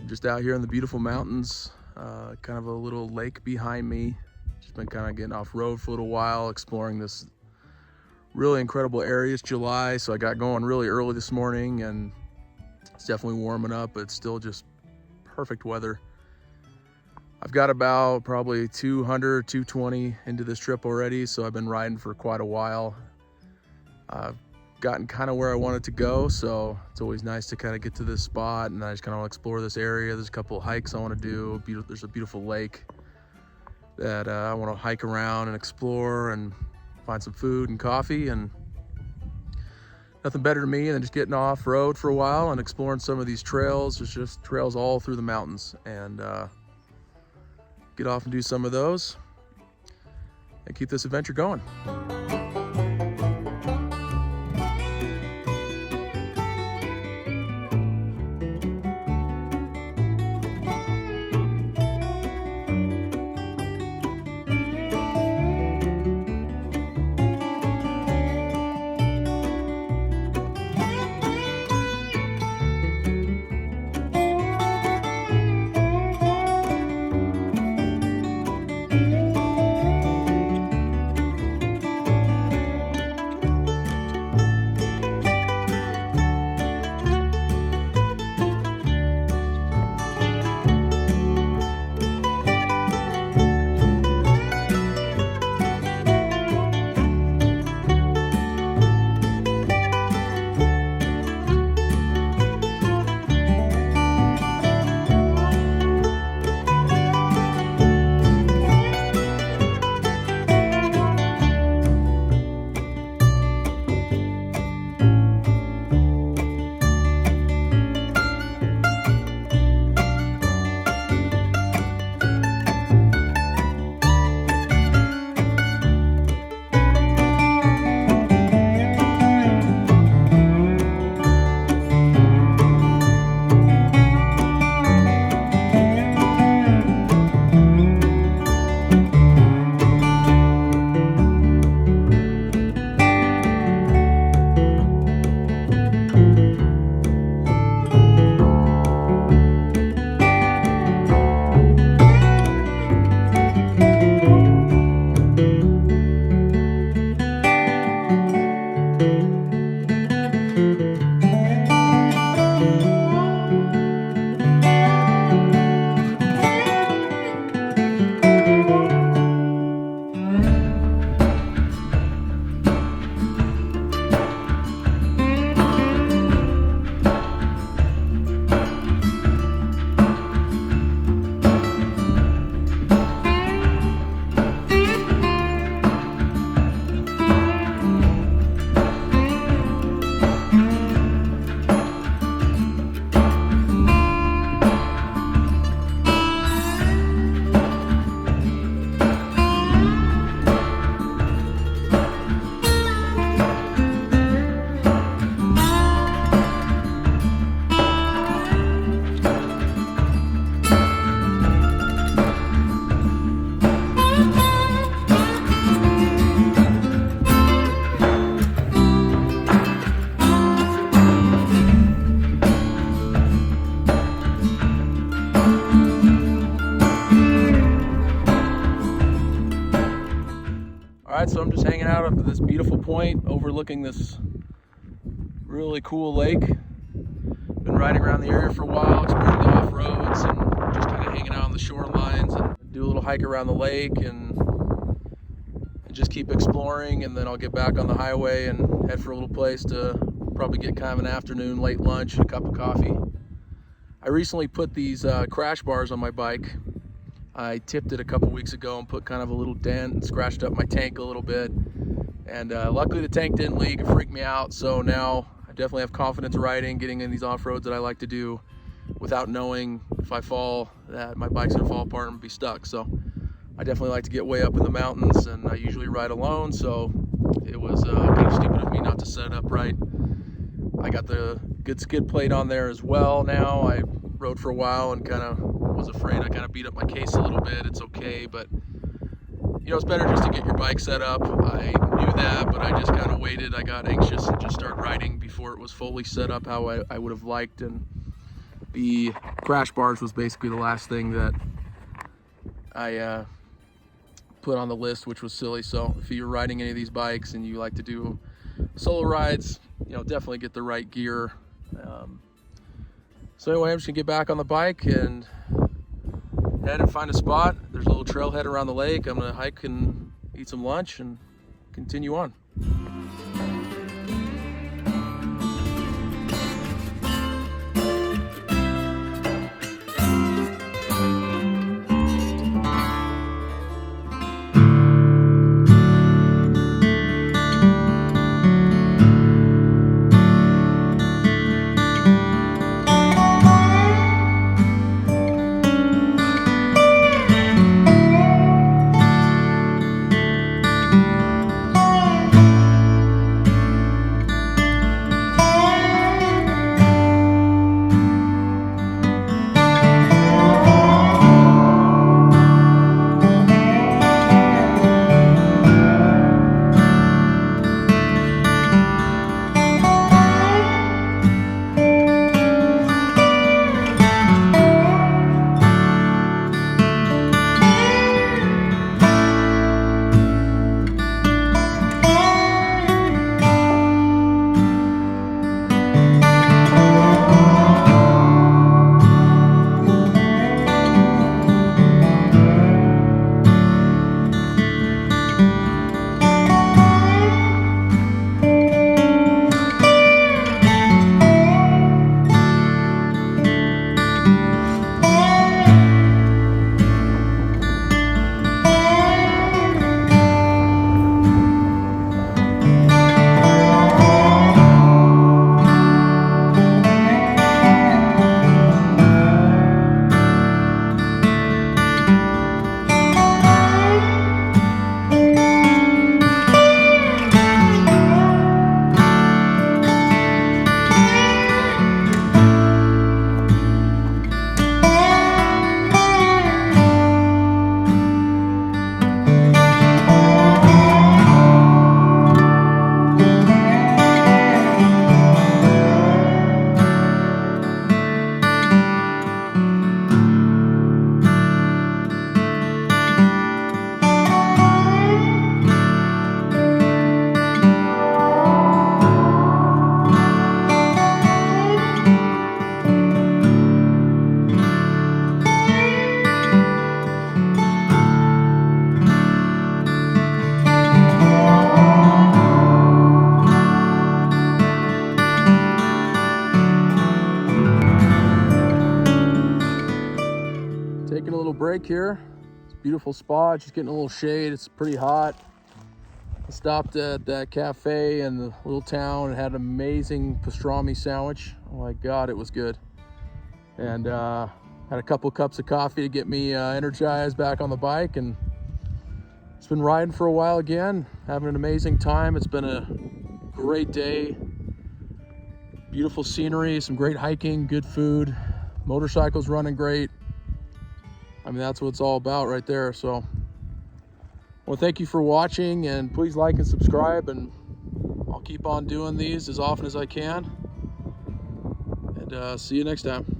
Just out here in the beautiful mountains, kind of a little lake behind me. Just been kind of getting off road for a little while, exploring this really incredible area. It's July, so I got going really early this morning, and it's definitely warming up, but it's still just perfect weather. I've got about probably 200, 220 into this trip already, so I've been riding for quite a while. I've gotten kind of where I wanted to go, so it's always nice to kind of get to this spot, and I just kind of explore this area. There's a couple of hikes I want to do. There's a beautiful lake that I want to hike around and explore and find some food and coffee, and nothing better to me than just getting off road for a while and exploring some of these trails. There's just trails all through the mountains, and get off and do some of those and keep this adventure going. Alright, so I'm just hanging out up at this beautiful point overlooking this really cool lake. Been riding around the area for a while, exploring the off-roads and just kind of hanging out on the shorelines, and do a little hike around the lake and just keep exploring, and then I'll get back on the highway and head for a little place to probably get kind of an afternoon late lunch and a cup of coffee. I recently put these crash bars on my bike. I tipped it a couple weeks ago and put kind of a little dent and scratched up my tank a little bit. And luckily the tank didn't leak and freak me out. So now I definitely have confidence riding, getting in these off-roads that I like to do without knowing if I fall that my bike's gonna fall apart and be stuck. So I definitely like to get way up in the mountains, and I usually ride alone, so it was kind of stupid of me not to set it up right. I got the good skid plate on there as well now. I rode for a while and kind of was afraid I kind of beat up my case a little bit. It's okay, but you know, it's better just to get your bike set up. I knew that, but I just kind of waited. I got anxious and just started riding before it was fully set up how I would have liked. And the crash bars was basically the last thing that I put on the list, which was silly. So if you're riding any of these bikes and you like to do solo rides, you know, definitely get the right gear. So anyway, I'm just gonna get back on the bike and head and find a spot. There's a little trailhead around the lake. I'm gonna hike and eat some lunch and continue on. Taking a little break here. It's a beautiful spot, just getting a little shade. It's pretty hot. I stopped at that cafe in the little town and had an amazing pastrami sandwich. Oh my God, it was good. And had a couple cups of coffee to get me energized back on the bike, and it's been riding for a while again, having an amazing time. It's been a great day. Beautiful scenery, some great hiking, good food, motorcycles running great. I mean, that's what it's all about right there. So, well, thank you for watching, and please like and subscribe, and I'll keep on doing these as often as I can. And see you next time.